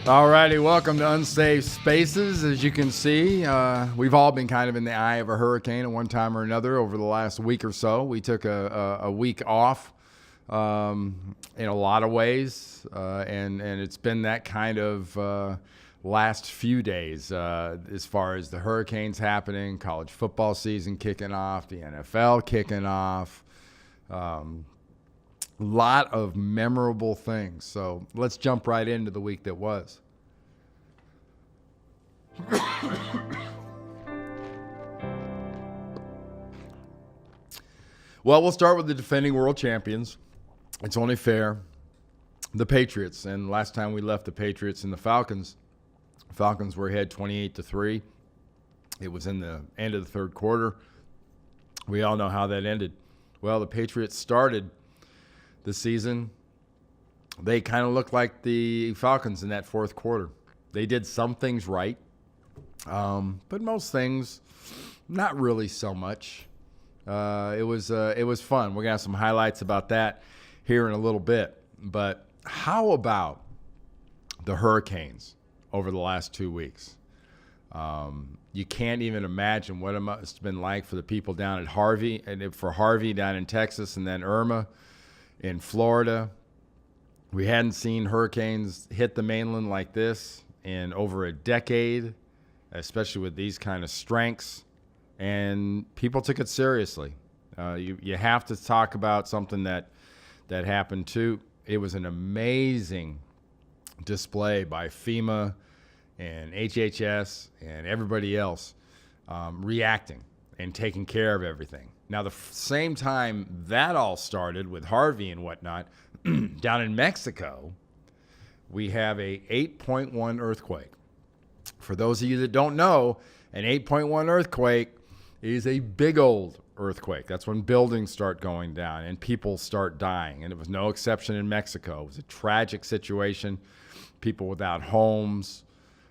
Alrighty, welcome to Unsafe Spaces. As you can see, we've all been kind of in the eye of a hurricane at one time or another over the last week or so. We took a week off in a lot of ways, and it's been that kind of last few days as far as the hurricanes happening, college football season kicking off, the NFL kicking off. Lot of memorable things. So let's jump right into the week that was. Well, we'll start with the defending world champions. It's only fair. The Patriots. And last time we left the Patriots and the Falcons were ahead 28-3. It was in the end of the third quarter. We all know how that ended. Well, the Patriots started the season, they kind of looked like the Falcons in that fourth quarter. They did some things right, but most things, not really so much. It was fun. We're gonna have some highlights about that here in a little bit. But how about the Hurricanes over the last 2 weeks? You can't even imagine what it must have been like for the people down at Harvey, and for Harvey down in Texas, and then Irma in Florida. We hadn't seen hurricanes hit the mainland like this in over a decade, especially with these kind of strengths, and people took it seriously. You have to talk about something that happened too. It was an amazing display by FEMA and HHS and everybody else reacting and taking care of everything. Now, the same time that all started with Harvey and whatnot, down in Mexico, we have a 8.1 earthquake. For those of you that don't know, an 8.1 earthquake is a big old earthquake. That's when buildings start going down and people start dying. And it was no exception in Mexico. It was a tragic situation. People without homes.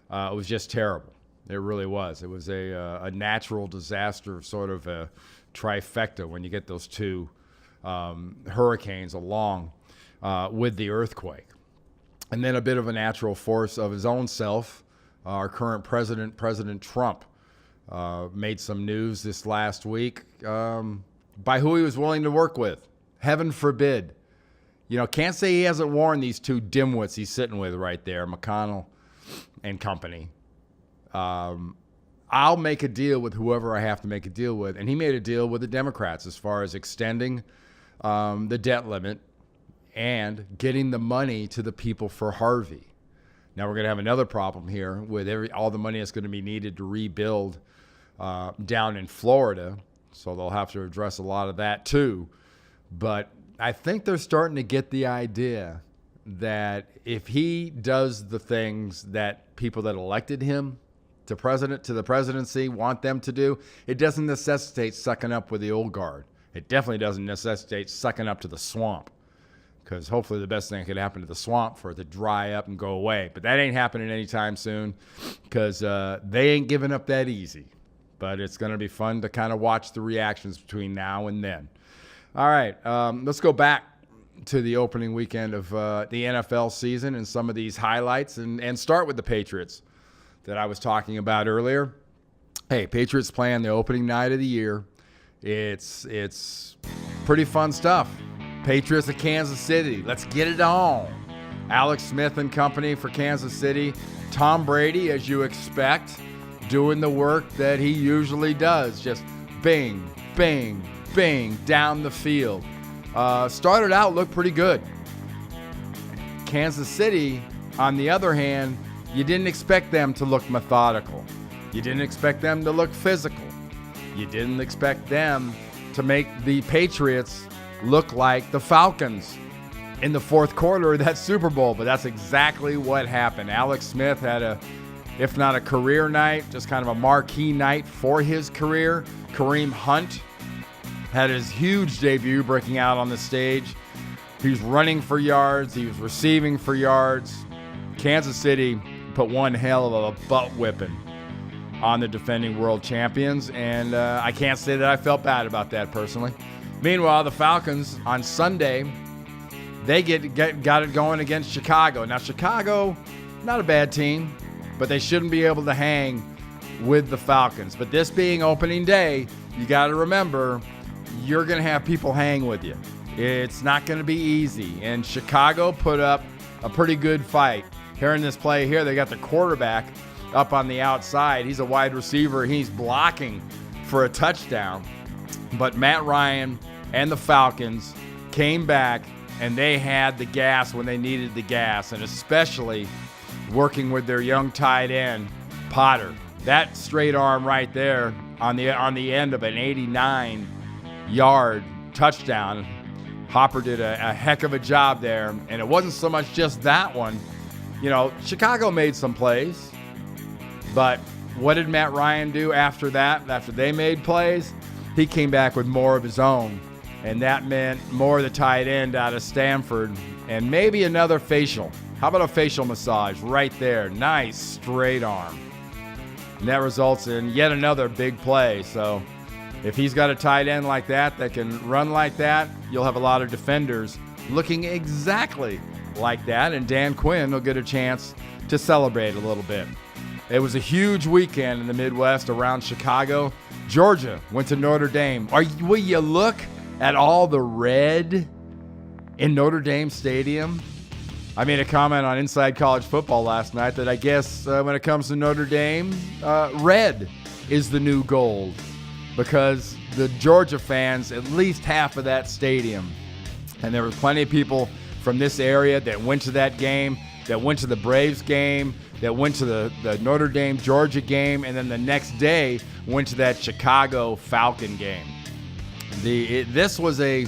It was just terrible. It really was. It was a natural disaster, sort of a trifecta when you get those two hurricanes along with the earthquake. And then a bit of a natural force of his own self. Our current president, President Trump, made some news this last week by who he was willing to work with. Heaven forbid. Can't say he hasn't warned these two dimwits he's sitting with right there, McConnell and company. I'll make a deal with whoever I have to make a deal with. And he made a deal with the Democrats as far as extending the debt limit and getting the money to the people for Harvey. Now we're going to have another problem here with all the money that's going to be needed to rebuild down in Florida. So they'll have to address a lot of that too. But I think they're starting to get the idea that if he does the things that people that elected him to the presidency want them to do, it doesn't necessitate sucking up with the old guard. It definitely doesn't necessitate sucking up to the swamp, because hopefully the best thing that could happen to the swamp for it to dry up and go away. But that ain't happening anytime soon, because they ain't giving up that easy. But it's going to be fun to kind of watch the reactions between now and then. All right, let's go back to the opening weekend of the NFL season and some of these highlights, and start with the Patriots that I was talking about earlier. Hey, Patriots playing the opening night of the year. It's pretty fun stuff. Patriots of Kansas City. Let's get it on. Alex Smith and company for Kansas City. Tom Brady, as you expect, doing the work that he usually does. Just bing, bing, bing down the field. Started out, looked pretty good. Kansas City, on the other hand, you didn't expect them to look methodical. You didn't expect them to look physical. You didn't expect them to make the Patriots look like the Falcons in the fourth quarter of that Super Bowl, but that's exactly what happened. Alex Smith had if not a career night, just kind of a marquee night for his career. Kareem Hunt had his huge debut breaking out on the stage. He was running for yards. He was receiving for yards. Kansas City put one hell of a butt whipping on the defending world champions, and I can't say that I felt bad about that personally. Meanwhile, the Falcons on Sunday, they got it going against Chicago. Now, Chicago not a bad team, but they shouldn't be able to hang with the Falcons. But this being opening day, you got to remember, you're going to have people hang with you. It's not going to be easy. And Chicago put up a pretty good fight. Here in this play here, they got the quarterback up on the outside. He's a wide receiver. He's blocking for a touchdown. But Matt Ryan and the Falcons came back, and they had the gas when they needed the gas, and especially working with their young tight end, Potter. That straight arm right there on the end of an 89-yard touchdown. Hopper did a heck of a job there, and it wasn't so much just that one. You know, Chicago made some plays, but what did Matt Ryan do after that? After they made plays, he came back with more of his own, and that meant more of the tight end out of Stanford and maybe another facial. How about a facial massage right there? Nice straight arm. And that results in yet another big play. So if he's got a tight end like that can run like that, you'll have a lot of defenders looking exactly like that, and Dan Quinn will get a chance to celebrate a little bit. It was a huge weekend in the Midwest around Chicago. Georgia went to Notre Dame. Will you look at all the red in Notre Dame Stadium? I made a comment on Inside College Football last night that I guess when it comes to Notre Dame, red is the new gold, because the Georgia fans, at least half of that stadium, and there were plenty of people from this area that went to that game, that went to the Braves game, that went to the Notre Dame-Georgia game, and then the next day went to that Chicago Falcon game. This was a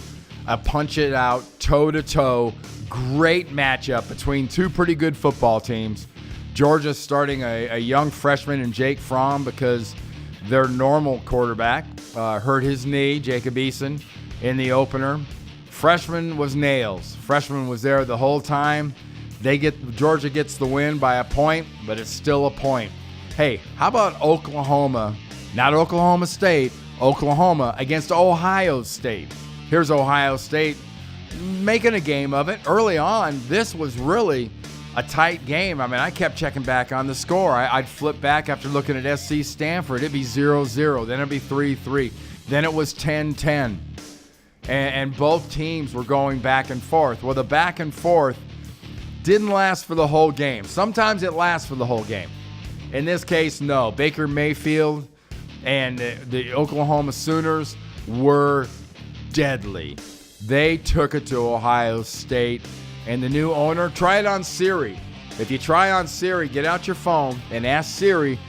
punch-it-out, toe-to-toe, great matchup between two pretty good football teams. Georgia starting a young freshman in Jake Fromm because their normal quarterback hurt his knee, Jacob Eason, in the opener. Freshman was nails. Freshman was there the whole time. Georgia gets the win by a point, but it's still a point. Hey, how about Oklahoma, not Oklahoma State, Oklahoma against Ohio State? Here's Ohio State making a game of it. Early on, this was really a tight game. I mean, I kept checking back on the score. I'd flip back after looking at SC Stanford. It'd be 0-0. Then it'd be 3-3. Then it was 10-10. And both teams were going back and forth. Well, the back and forth didn't last for the whole game. Sometimes it lasts for the whole game. In this case, no. Baker Mayfield and the Oklahoma Sooners were deadly. They took it to Ohio State. And the new owner, try it on Siri. If you try on Siri, get out your phone and ask Siri,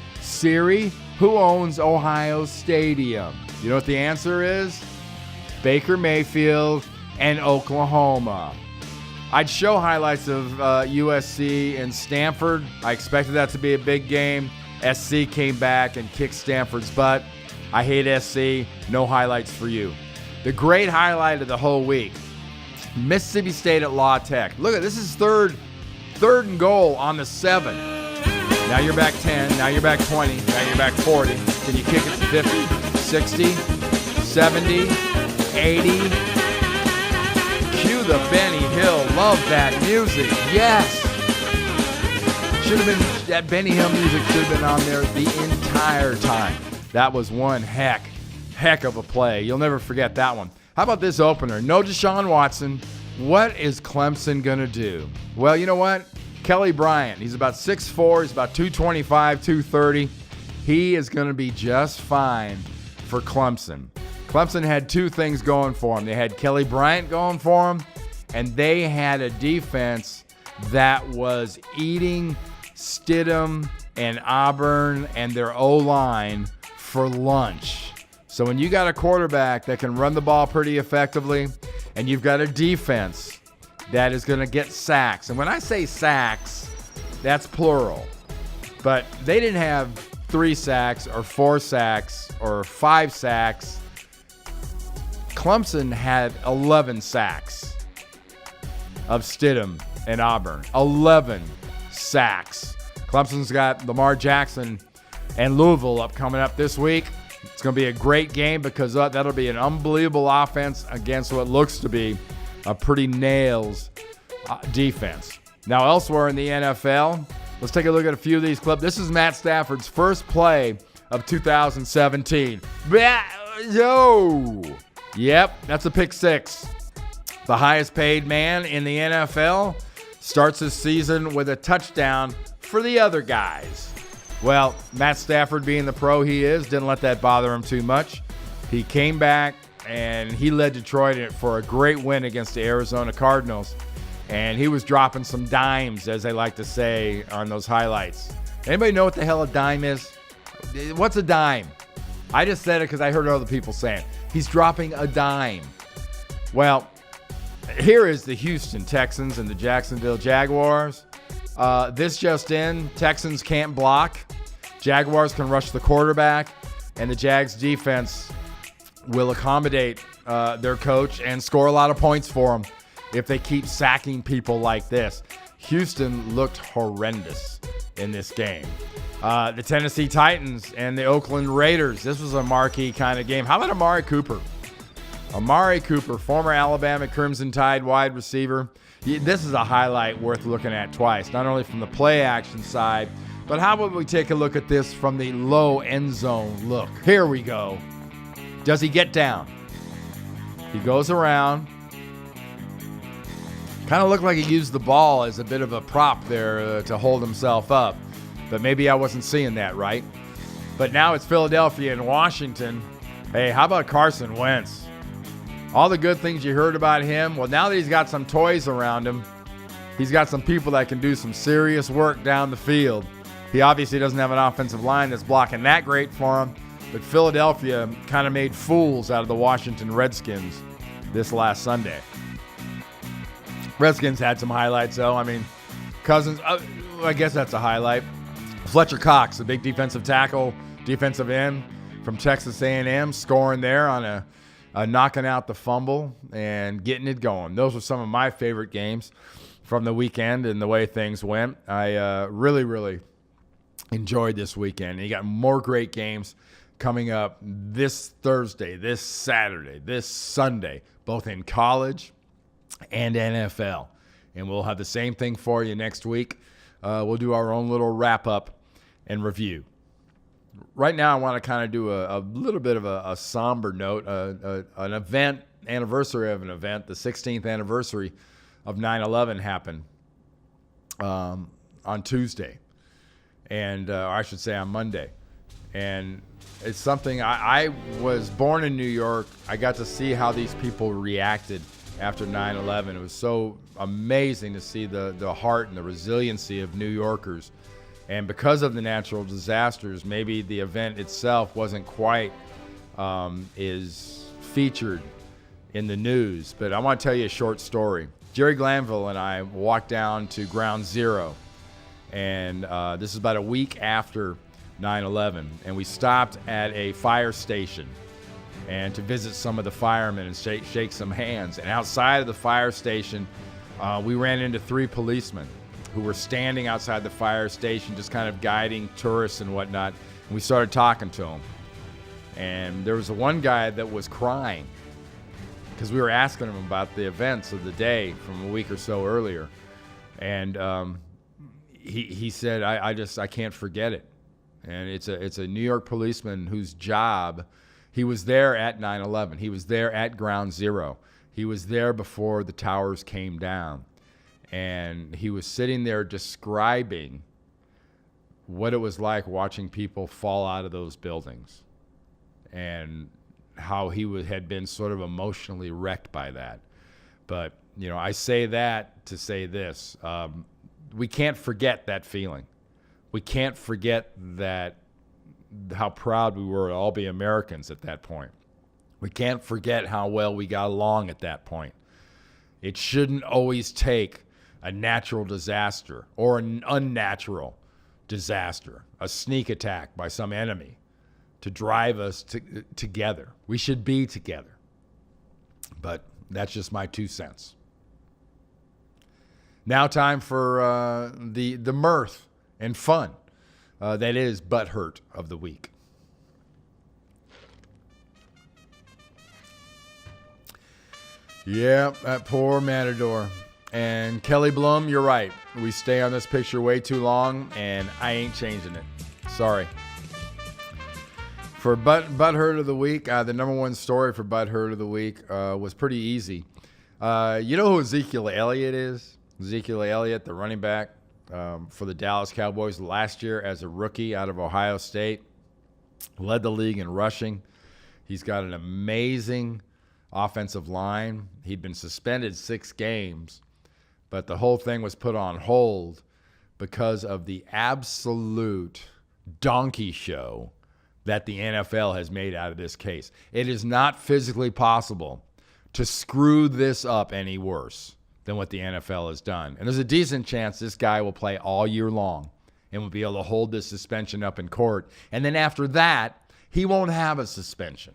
who owns Ohio Stadium? You know what the answer is? Baker Mayfield and Oklahoma. I'd show highlights of USC and Stanford. I expected that to be a big game. SC came back and kicked Stanford's butt. I hate SC. No highlights for you. The great highlight of the whole week, Mississippi State at La Tech. Look at this is third and goal on the 7. Now you're back 10. Now you're back 20. Now you're back 40. Can you kick it to 50, 60, 70, 80? Cue the Benny Hill. Love that music. Yes. Should have been, that Benny Hill music should have been on there the entire time. That was one heck of a play. You'll never forget that one. How about this opener? No Deshaun Watson. What is Clemson going to do? Well, you know what? Kelly Bryant. He's about 6'4". He's about 225, 230. He is going to be just fine for Clemson. Clemson had two things going for him. They had Kelly Bryant going for him, and they had a defense that was eating Stidham and Auburn and their O-line for lunch. So when you got a quarterback that can run the ball pretty effectively, and you've got a defense that is going to get sacks, and when I say sacks, that's plural. But they didn't have 3 sacks or 4 sacks or 5 sacks. Clemson had 11 sacks of Stidham and Auburn. 11 sacks. Clemson's got Lamar Jackson and Louisville coming up this week. It's going to be a great game because that'll be an unbelievable offense against what looks to be a pretty nails defense. Now, elsewhere in the NFL, Let's take a look at a few of these clips. This is Matt Stafford's first play of 2017. Yo! Yep, that's a pick six. The highest paid man in the NFL starts his season with a touchdown for the other guys. Well, Matt Stafford, being the pro he is, didn't let that bother him too much. He came back and he led Detroit for a great win against the Arizona Cardinals. And he was dropping some dimes, as they like to say on those highlights. Anybody know what the hell a dime is? What's a dime? I just said it because I heard other people saying he's dropping a dime. Well, here is the Houston Texans and the Jacksonville Jaguars. This just in, Texans can't block. Jaguars can rush the quarterback, and the Jags defense will accommodate their coach and score a lot of points for them if they keep sacking people like this. Houston looked horrendous in this game. The Tennessee Titans and the Oakland Raiders. This was a marquee kind of game. How about Amari Cooper? Amari Cooper, former Alabama Crimson Tide wide receiver. This is a highlight worth looking at twice, not only from the play action side, but how about we take a look at this from the low end zone look? Here we go. Does he get down? He goes around. Kind of looked like he used the ball as a bit of a prop there to hold himself up. But maybe I wasn't seeing that right. But now it's Philadelphia and Washington. Hey, how about Carson Wentz? All the good things you heard about him. Well, now that he's got some toys around him, he's got some people that can do some serious work down the field. He obviously doesn't have an offensive line that's blocking that great for him. But Philadelphia kind of made fools out of the Washington Redskins this last Sunday. Redskins had some highlights, though. I mean, Cousins, I guess that's a highlight. Fletcher Cox, a big defensive tackle, defensive end from Texas A&M, scoring there on a knocking out the fumble and getting it going. Those were some of my favorite games from the weekend and the way things went. I really, really enjoyed this weekend. And you got more great games coming up this Thursday, this Saturday, this Sunday, both in college and NFL. And we'll have the same thing for you next week. We'll do our own little wrap-up and review. Right now, I want to kind of do a little bit of a somber note, an event, anniversary of an event. The 16th anniversary of 9/11 happened on Tuesday, and I should say on Monday. And it's something, I was born in New York. I got to see how these people reacted after 9/11. It was so amazing to see the heart and the resiliency of New Yorkers. And because of the natural disasters, maybe the event itself wasn't quite is featured in the news. But I want to tell you a short story. Jerry Glanville and I walked down to Ground Zero. And this is about a week after 9/11. And we stopped at a fire station and to visit some of the firemen and shake some hands. And outside of the fire station, we ran into 3 policemen who were standing outside the fire station just kind of guiding tourists and whatnot. And we started talking to them. And there was one guy that was crying because we were asking him about the events of the day from a week or so earlier. And he said, I can't forget it. And it's a New York policeman whose job, he was there at 9/11. He was there at Ground Zero. He was there before the towers came down. And he was sitting there describing what it was like watching people fall out of those buildings and how he had been sort of emotionally wrecked by that. But, you know, I say that to say this. We can't forget that feeling. We can't forget that how proud we were to all be Americans at that point. We can't forget how well we got along at that point. It shouldn't always take a natural disaster or an unnatural disaster, a sneak attack by some enemy to drive us together. We should be together. But that's just my 2 cents. Now time for the mirth and fun that is butt hurt of the week. Yeah, that poor Matador. And Kelly Blum, you're right. We stay on this picture way too long, and I ain't changing it. Sorry. For Butthurt of the Week, the number one story for Butthurt of the Week was pretty easy. You know who Ezekiel Elliott is? Ezekiel Elliott, the running back for the Dallas Cowboys last year as a rookie out of Ohio State. Led the league in rushing. He's got an amazing offensive line. He'd been suspended 6 games, but the whole thing was put on hold because of the absolute donkey show that the NFL has made out of this case. It is not physically possible to screw this up any worse than what the NFL has done. And there's a decent chance this guy will play all year long and will be able to hold this suspension up in court. And then after that, he won't have a suspension.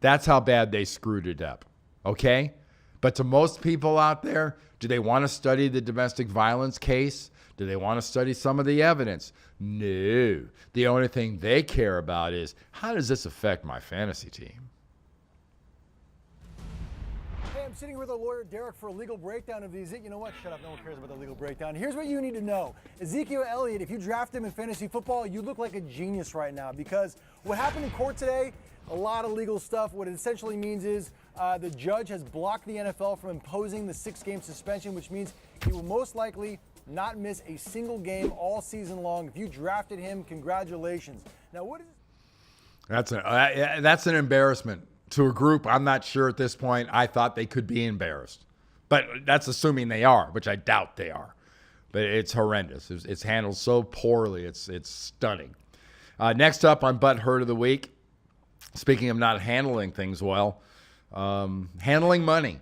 That's how bad they screwed it up, okay? But to most people out there, do they want to study the domestic violence case? Do they want to study some of the evidence? No. The only thing they care about is, how does this affect my fantasy team? Hey, I'm sitting with our lawyer, Derek, for a legal breakdown of these. You know what? Shut up. No one cares about the legal breakdown. Here's what you need to know. Ezekiel Elliott, if you draft him in fantasy football, you look like a genius right now, because what happened in court today, a lot of legal stuff. What it essentially means is the judge has blocked the NFL from imposing the 6-game suspension, which means he will most likely not miss a single game all season long. If you drafted him, congratulations. Now, what is... That's an embarrassment to a group. I'm not sure at this point. I thought they could be embarrassed, but that's assuming they are, which I doubt they are. But it's horrendous. It's handled so poorly. It's stunning. Next up on Butthurt of the Week, speaking of not handling things well, handling money,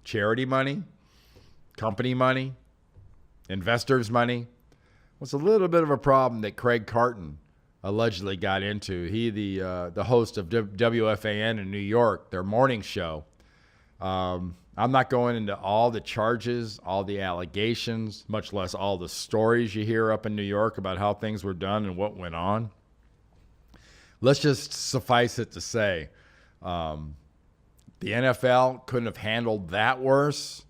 charity money, company money, investors' money. Was a little bit of a problem that Craig Carton allegedly got into. He, the host of WFAN in New York, their morning show. I'm not going into all the charges, all the allegations, much less all the stories you hear up in New York about how things were done and what went on. Let's just suffice it to say, the NFL couldn't have handled that worse.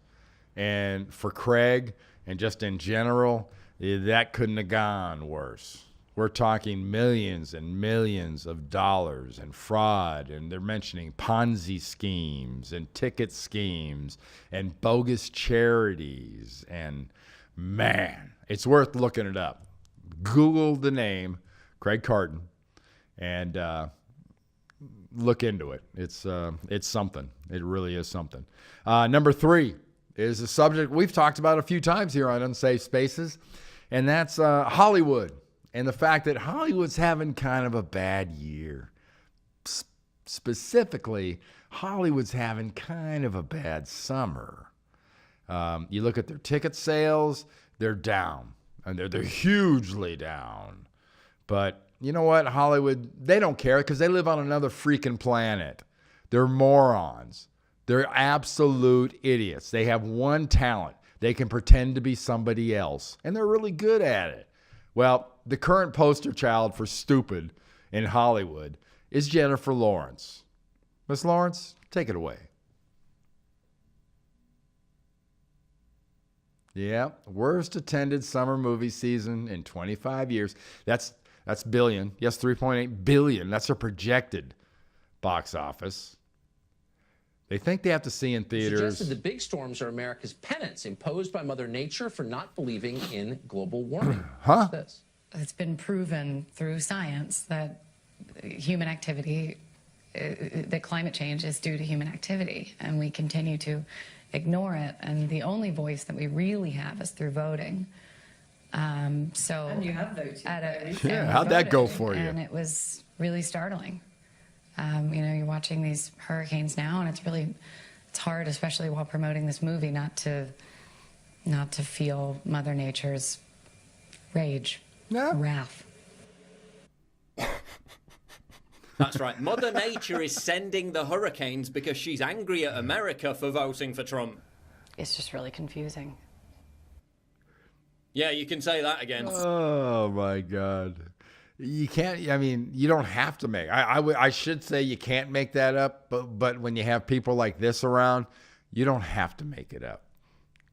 And for Craig, and just in general, that couldn't have gone worse. We're talking millions and millions of dollars and fraud, and they're mentioning Ponzi schemes and ticket schemes and bogus charities. And man, it's worth looking it up. Google the name Craig Carton and look into it. It's something. It really is something. Number 3 is a subject we've talked about a few times here on Unsafe Spaces, and that's Hollywood and the fact that Hollywood's having kind of a bad year. Specifically, Hollywood's having kind of a bad summer. You look at their ticket sales, they're down, and they're hugely down. But you know what? Hollywood, they don't care because they live on another freaking planet. They're morons. They're absolute idiots. They have one talent. They can pretend to be somebody else, and they're really good at it. Well, the current poster child for stupid in Hollywood is Jennifer Lawrence. Miss Lawrence, take it away. Yeah, worst attended summer movie season in 25 years. That's billion. Yes, 3.8 billion. That's their projected box office. They think they have to see in theaters. Suggested the big storms are America's penance imposed by Mother Nature for not believing in global warming. Huh? This. It's been proven through science that human activity, that climate change is due to human activity, and we continue to ignore it. And the only voice that we really have is through voting. And you have voted. How'd that go for you? And it was really startling. You're watching these hurricanes now, and it's hard, especially while promoting this movie, not to feel Mother Nature's rage, wrath. That's right. Mother Nature is sending the hurricanes because she's angry at America for voting for Trump. It's just really confusing. Yeah, you can say that again. Oh, my God. You can't, you don't have to make, I should say you can't make that up, but when you have people like this around, you don't have to make it up.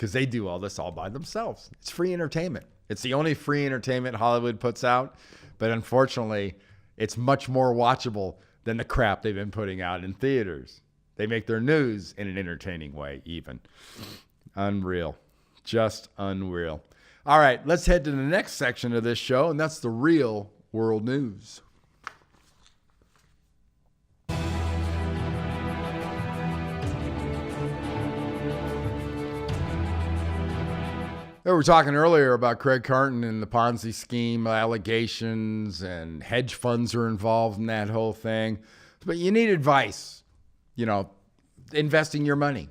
because they do all this all by themselves. It's free entertainment. It's the only free entertainment Hollywood puts out. But unfortunately, it's much more watchable than the crap they've been putting out in theaters. They make their news in an entertaining way, even. Unreal. Just unreal. All right, let's head to the next section of this show, and that's the real world news. We were talking earlier about Craig Carton and the Ponzi scheme allegations, and hedge funds are involved in that whole thing. But you need advice, investing your money.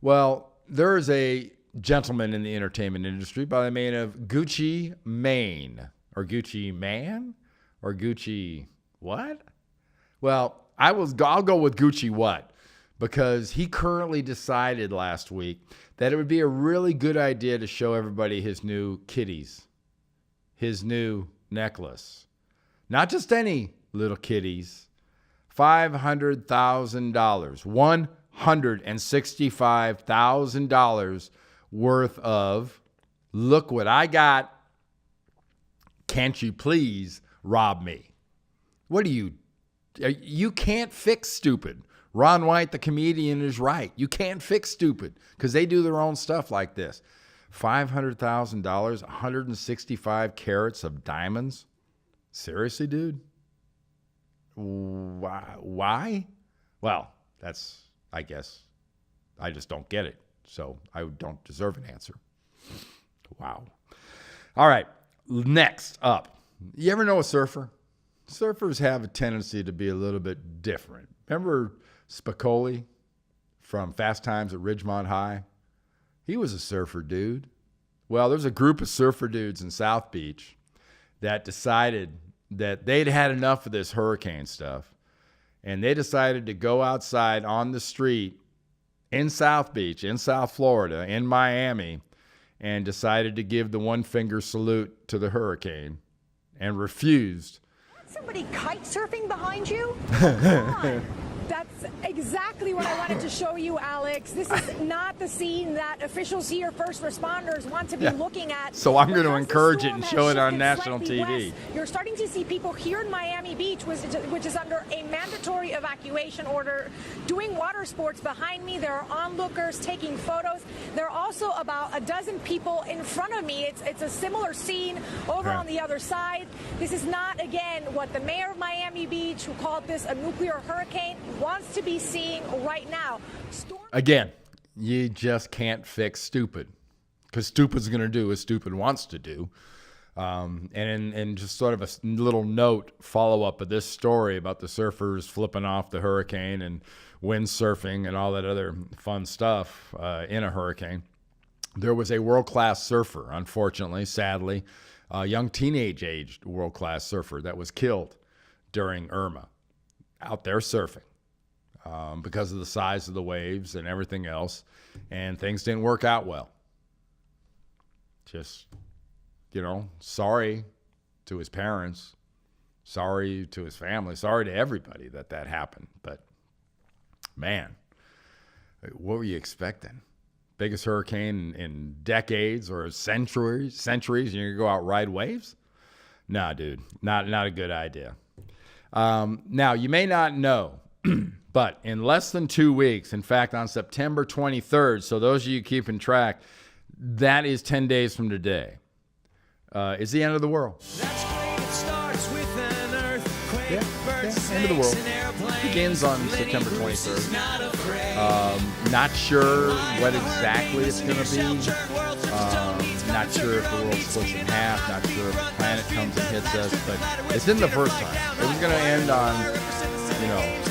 Well, there is a gentleman in the entertainment industry by the name of Gucci Mane, or Gucci Man, or Gucci what? Well, I'll go with Gucci what, because he currently decided last week that it would be a really good idea to show everybody his new kitties, his new necklace. Not just any little kitties, $500,000, $165,000 worth of, look what I got, can't you please rob me? What do you can't fix stupid. Ron White, the comedian, is right. You can't fix stupid because they do their own stuff like this. $500,000, 165 carats of diamonds. Seriously, dude? Why? Well, I guess, I just don't get it. So I don't deserve an answer. Wow. All right. Next up. You ever know a surfer? Surfers have a tendency to be a little bit different. Remember Spicoli from Fast Times at Ridgemont High? He was a surfer dude. Well, there's a group of surfer dudes in South Beach that decided that they'd had enough of this hurricane stuff, and they decided to go outside on the street in South Beach, in South Florida, in Miami, and decided to give the one-finger salute to the hurricane and refused. Somebody kite surfing behind you? Come on. That's exactly what I wanted to show you, Alex. This is not the scene that officials here, first responders, want to be looking at. So I'm going to encourage it and show it on national TV. West, you're starting to see people here in Miami Beach, which is under a mandatory evacuation order, doing water sports. Behind me, there are onlookers taking photos. There are also about a dozen people in front of me. It's a similar scene over on the other side. This is not, again, what the mayor of Miami Beach, who called this a nuclear hurricane, wants to be seeing right now. Again, you just can't fix stupid, because stupid's going to do what stupid wants to do. And just sort of a little note follow-up of this story about the surfers flipping off the hurricane and windsurfing and all that other fun stuff in a hurricane. There was a world-class surfer, unfortunately, sadly, a young teenage-aged world-class surfer that was killed during Irma out there surfing. Because of the size of the waves and everything else, and things didn't work out well. Just, sorry to his parents, sorry to his family, sorry to everybody that happened. But, man, what were you expecting? Biggest hurricane in decades or centuries, and you're going to go out ride waves? Nah, dude, not a good idea. Now, you may not know, but in less than 2 weeks, in fact, on September 23rd, so those of you keeping track, that is 10 days from today, is the end of the world. That's great. It starts with an earthquake. End of the world. Begins on September 23rd. Not sure what exactly it's going to be. Not sure if the world splits in half. Not sure if the planet comes and hits us. But it's in the first time. It was going to end on,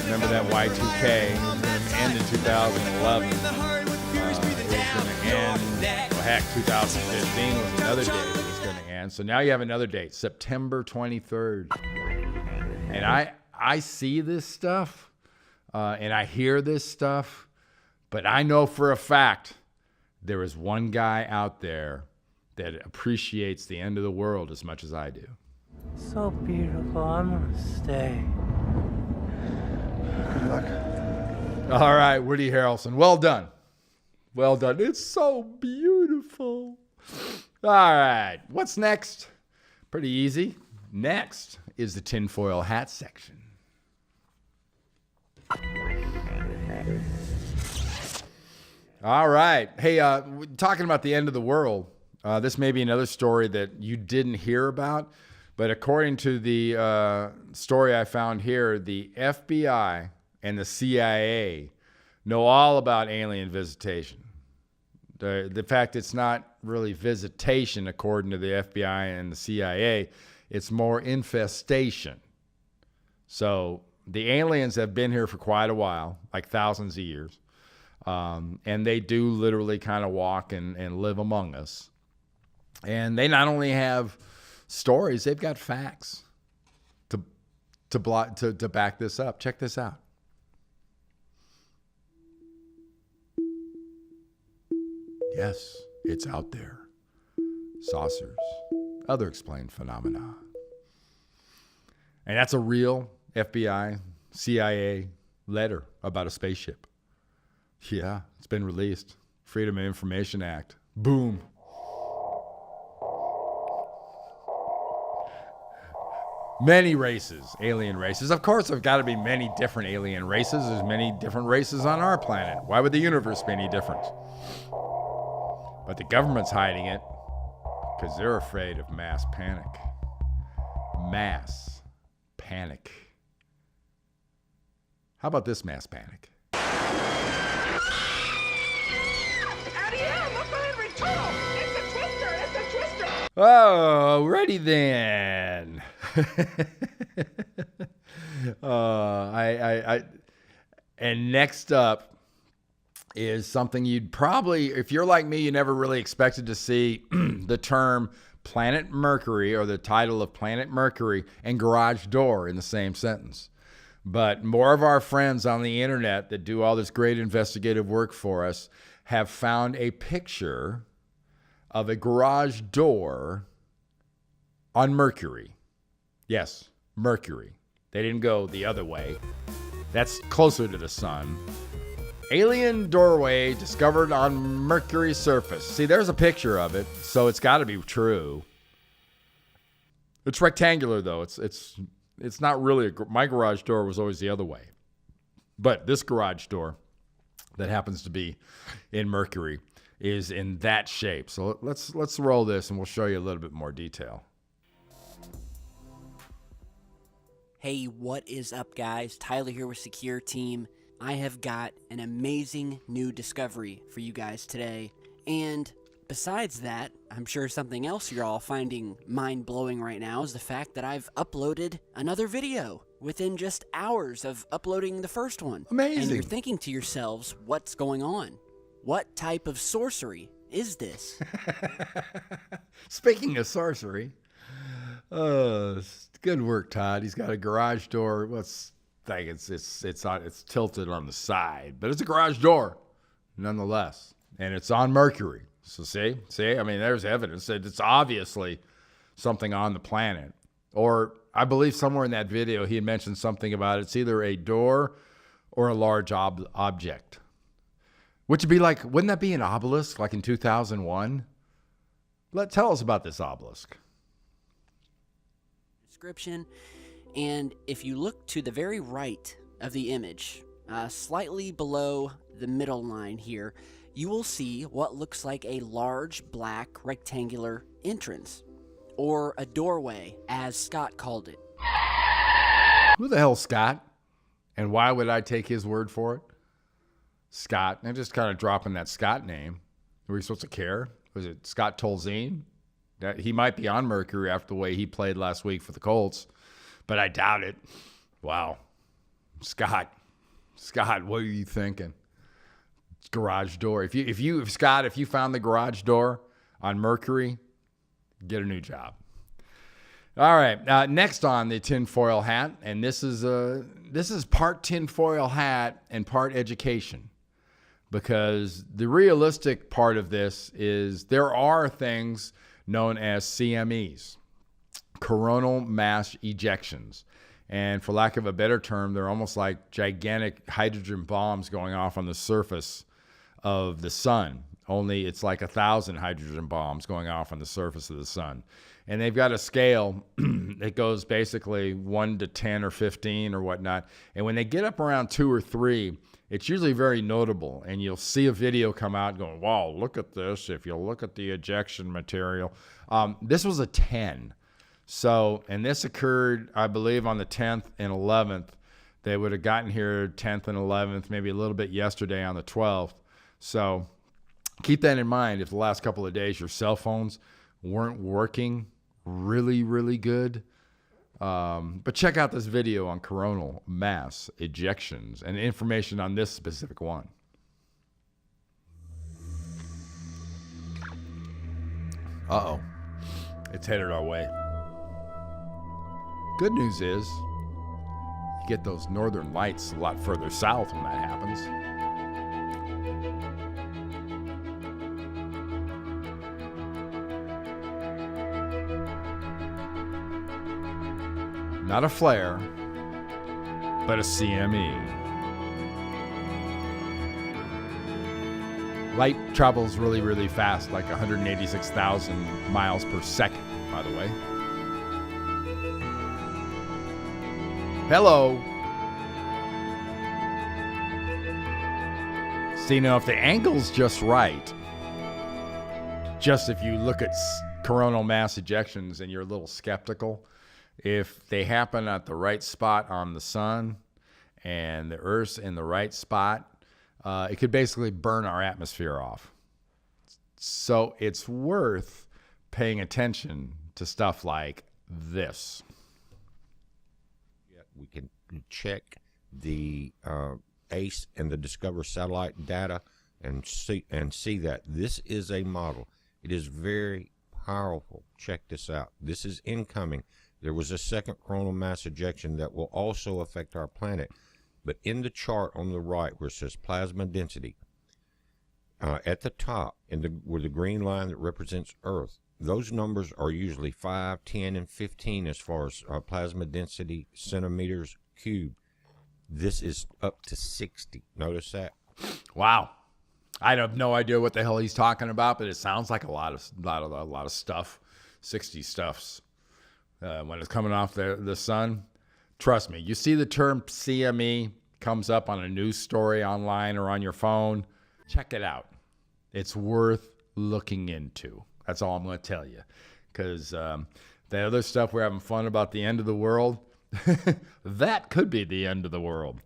remember that Y2K? It was going to end in 2011. It was going to end, 2015 was another date it was going to end. So now you have another date, September 23rd. And I see this stuff and I hear this stuff, but I know for a fact there is one guy out there that appreciates the end of the world as much as I do. So beautiful. I'm going to stay. Good luck. All right, Woody Harrelson. Well done. Well done. It's so beautiful. All right. What's next? Pretty easy. Next is the tinfoil hat section. All right. Hey, talking about the end of the world, this may be another story that you didn't hear about, but according to the story I found here, the FBI and the CIA know all about alien visitation. The fact it's not really visitation, according to the FBI and the CIA, it's more infestation. So the aliens have been here for quite a while, like thousands of years. And they do literally kind of walk and live among us. And they not only have stories, they've got facts to back this up. Check this out. Yes, it's out there. Saucers, other explained phenomena. And that's a real FBI, CIA letter about a spaceship. Yeah, it's been released. Freedom of Information Act. Boom. Many races, alien races. Of course, there's got to be many different alien races. There's many different races on our planet. Why would the universe be any different? But the government's hiding it because they're afraid of mass panic. Mass panic. How about this mass panic? Oh, ready then. And next up is something you'd probably, if you're like me, you never really expected to see the term Planet Mercury or the title of Planet Mercury and garage door in the same sentence. But more of our friends on the internet that do all this great investigative work for us have found a picture of a garage door on Mercury. Yes, Mercury. They didn't go the other way. That's closer to the sun. Alien doorway discovered on Mercury's surface. See, there's a picture of it, so it's got to be true. It's rectangular, though. It's not really my garage door was always the other way. But this garage door that happens to be in Mercury is in that shape. So let's roll this and we'll show you a little bit more detail. Hey, what is up, guys? Tyler here with Secure Team. I have got an amazing new discovery for you guys today. And besides that, I'm sure something else you're all finding mind-blowing right now is the fact that I've uploaded another video within just hours of uploading the first one. Amazing. And you're thinking to yourselves, what's going on? What type of sorcery is this? Speaking of sorcery, good work, Todd. He's got a garage door. It's tilted on the side, but it's a garage door nonetheless, and it's on Mercury. So see, I mean, there's evidence that it's obviously something on the planet. Or I believe somewhere in that video he had mentioned something about it's either a door or a large object. Which would be like, wouldn't that be an obelisk like in 2001? Tell us about this obelisk. Description, and if you look to the very right of the image, slightly below the middle line here, you will see what looks like a large black rectangular entrance, or a doorway, as Scott called it. Who the hell's Scott? And why would I take his word for it? Scott. And just kind of dropping that Scott name. Were we supposed to care? Was it Scott Tolzien? That he might be on Mercury after the way he played last week for the Colts, but I doubt it. Wow. Scott, what are you thinking? Garage door. If Scott, if you found the garage door on Mercury, get a new job. All right. Next on the tinfoil hat, and this is part tinfoil hat and part education, because the realistic part of this is there are things known as CMEs, coronal mass ejections. And for lack of a better term, they're almost like gigantic hydrogen bombs going off on the surface of the sun. Only it's like 1,000 hydrogen bombs going off on the surface of the sun. And they've got a scale that goes basically 1 to 10 or 15 or whatnot. And when they get up around 2 or 3, it's usually very notable. And you'll see a video come out going, wow, look at this. If you look at the ejection material. This was a 10. So, and this occurred, I believe, on the 10th and 11th. They would have gotten here 10th and 11th, maybe a little bit yesterday on the 12th. So keep that in mind. If the last couple of days your cell phones weren't working really, really good. But check out this video on coronal mass ejections and information on this specific one. Uh-oh. It's headed our way. Good news is you get those northern lights a lot further south when that happens. Not a flare, but a CME. Light travels really, really fast, like 186,000 miles per second, by the way. Hello. See, now if the angle's just right, just if you look at coronal mass ejections and you're a little skeptical, if they happen at the right spot on the sun and the Earth's in the right spot, it could basically burn our atmosphere off. So it's worth paying attention to stuff like this. We can check the ACE and the Discover satellite data and see that this is a model. It is very powerful. Check this out. This is incoming. There was a second coronal mass ejection that will also affect our planet. But in the chart on the right where it says plasma density, at the top, where the green line that represents Earth, those numbers are usually 5, 10, and 15 as far as plasma density centimeters cubed. This is up to 60. Notice that? Wow. I have no idea what the hell he's talking about, but it sounds like a lot of stuff. 60 stuffs. When it's coming off the sun, trust me, you see the term CME comes up on a news story online or on your phone, check it out. It's worth looking into. That's all I'm going to tell you. Because the other stuff we're having fun about the end of the world, that could be the end of the world.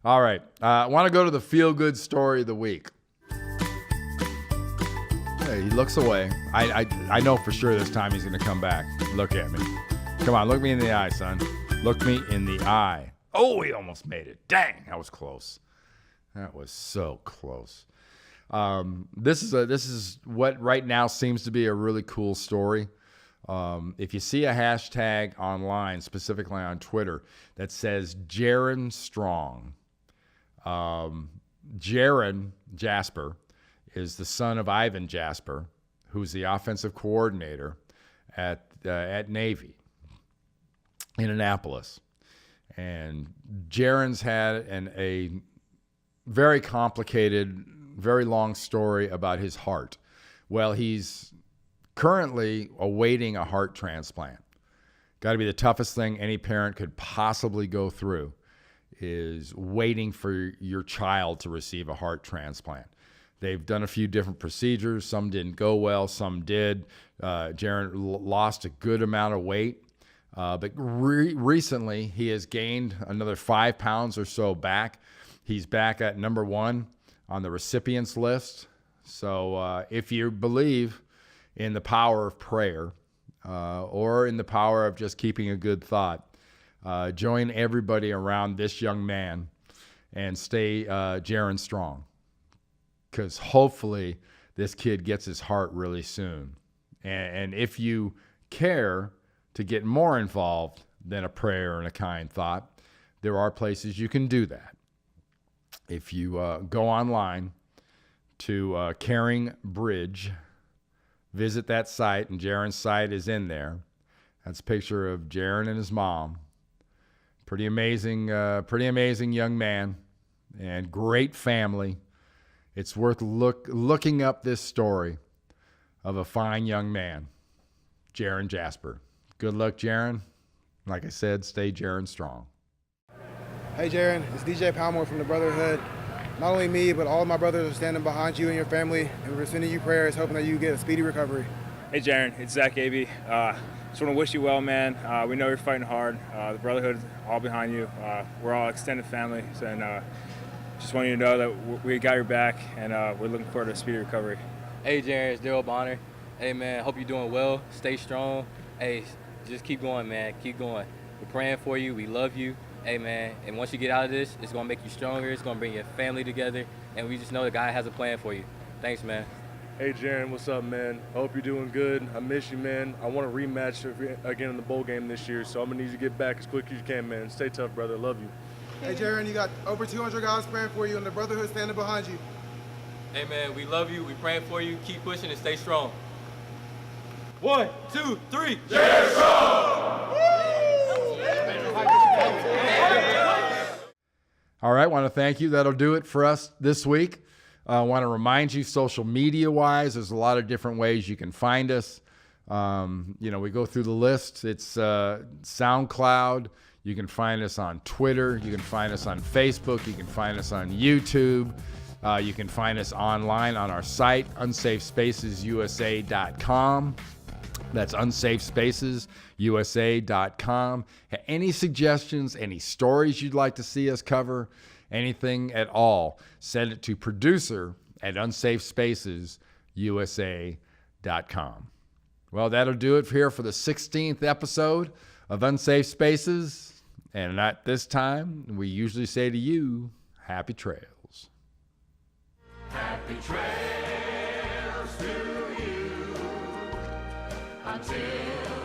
All right. I want to go to the feel-good story of the week. Hey, he looks away. I know for sure this time he's going to come back. Look at me. Come on, look me in the eye, son. Look me in the eye. Oh, he almost made it. Dang, that was close. That was so close. This is what right now seems to be a really cool story. If you see a hashtag online, specifically on Twitter, that says Jaron Strong. Jaron Jasper is the son of Ivan Jasper, who's the offensive coordinator at Navy in Annapolis. And Jaron's had a very complicated, very long story about his heart. Well, he's currently awaiting a heart transplant. Got to be the toughest thing any parent could possibly go through, is waiting for your child to receive a heart transplant. They've done a few different procedures. Some didn't go well, some did. Jaron lost a good amount of weight. But recently, he has gained another 5 pounds or so back. He's back at number 1 on the recipients list. So if you believe in the power of prayer or in the power of just keeping a good thought, join everybody around this young man and stay Jaron strong. Because hopefully this kid gets his heart really soon. And if you care to get more involved than a prayer and a kind thought, there are places you can do that. If you go online to Caring Bridge, visit that site, and Jaron's site is in there. That's a picture of Jaron and his mom. Pretty amazing young man, and great family. it's worth looking up this story of a fine young man, Jaron Jasper. Good luck, Jaron. Like I said, stay Jaron strong. Hey, Jaron, it's DJ Palmore from the Brotherhood. Not only me, but all of my brothers are standing behind you and your family, and we're sending you prayers, hoping that you get a speedy recovery. Hey, Jaron, it's Zach Abey. Just want to wish you well, man. We know you're fighting hard. The Brotherhood is all behind you. We're all extended family, and just want you to know that we got your back, and we're looking forward to a speedy recovery. Hey, Jaron, it's Daryl Bonner. Hey, man, hope you're doing well. Stay strong. Hey, just keep going, man. Keep going. We're praying for you. We love you. Hey, man, and once you get out of this, it's going to make you stronger. It's going to bring your family together, and we just know the guy has a plan for you. Thanks, man. Hey, Jaron, what's up, man? I hope you're doing good. I miss you, man. I want a rematch again in the bowl game this year, so I'm going to need you to get back as quick as you can, man. Stay tough, brother. Love you. Hey, Jaron, you got over 200 guys praying for you, and the Brotherhood standing behind you. Hey, man, we love you. We praying for you. Keep pushing and stay strong. 1, 2, 3. Stay strong! All right, want to thank you. That'll do it for us this week. I want to remind you, social media-wise, there's a lot of different ways you can find us. We go through the list. It's SoundCloud. You can find us on Twitter. You can find us on Facebook. You can find us on YouTube. You can find us online on our site, unsafespacesusa.com. That's unsafespacesusa.com. Any suggestions, any stories you'd like to see us cover, anything at all, send it to producer@unsafespacesusa.com. Well, that'll do it here for the 16th episode of Unsafe Spaces. And at this time, we usually say to you, happy trails. Happy trails to you until